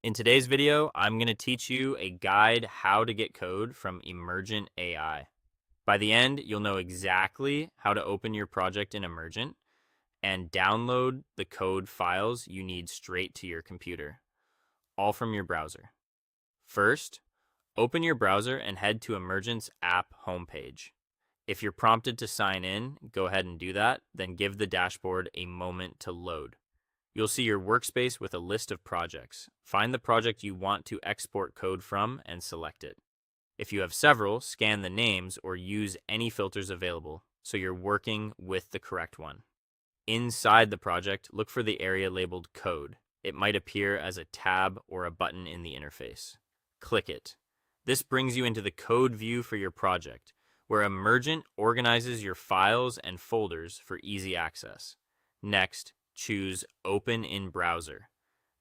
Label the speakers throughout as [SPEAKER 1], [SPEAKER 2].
[SPEAKER 1] In today's video, I'm going to teach you a guide how to get code from Emergent AI. By the end, you'll know exactly how to open your project in Emergent and download the code files you need straight to your computer, all from your browser. First, open your browser and head to Emergent's app homepage. If you're prompted to sign in, go ahead and do that, then give the dashboard a moment to load. You'll see your workspace with a list of projects. Find the project you want to export code from and select it. If you have several, scan the names or use any filters available so you're working with the correct one. Inside the project, look for the area labeled Code. It might appear as a tab or a button in the interface. Click it. This brings you into the code view for your project, where Emergent organizes your files and folders for easy access. Next, choose Open in Browser.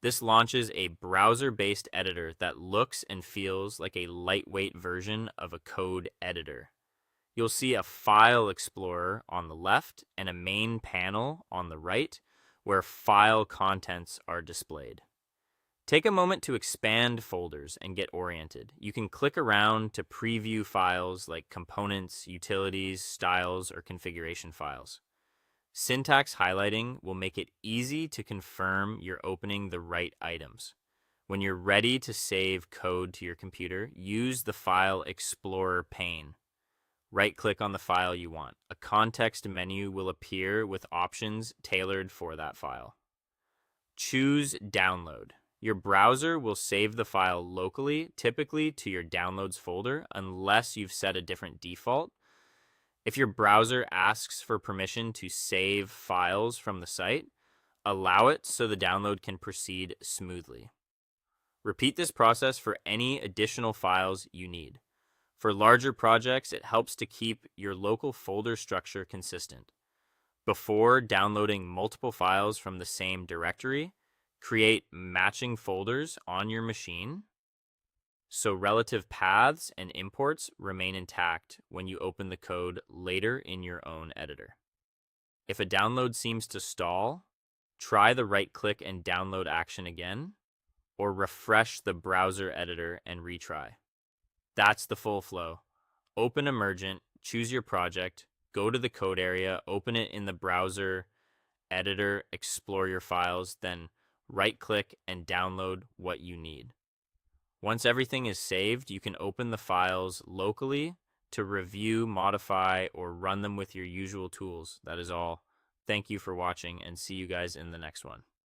[SPEAKER 1] This launches a browser-based editor that looks and feels like a lightweight version of a code editor. You'll see a file explorer on the left and a main panel on the right where file contents are displayed. Take a moment to expand folders and get oriented. You can click around to preview files like components, utilities, styles, or configuration files. Syntax highlighting will make it easy to confirm you're opening the right items. When you're ready to save code to your computer, use the File Explorer pane. Right-click on the file you want. A context menu will appear with options tailored for that file. Choose Download. Your browser will save the file locally, typically to your Downloads folder, unless you've set a different default. If your browser asks for permission to save files from the site, allow it so the download can proceed smoothly. Repeat this process for any additional files you need. For larger projects, it helps to keep your local folder structure consistent. Before downloading multiple files from the same directory, create matching folders on your machine so relative paths and imports remain intact when you open the code later in your own editor. If a download seems to stall, try the right-click and download action again, or refresh the browser editor and retry. That's the full flow. Open Emergent, choose your project, go to the code area, open it in the browser editor, explore your files, then right-click and download what you need. Once everything is saved, you can open the files locally to review, modify, or run them with your usual tools. That is all. Thank you for watching, and see you guys in the next one.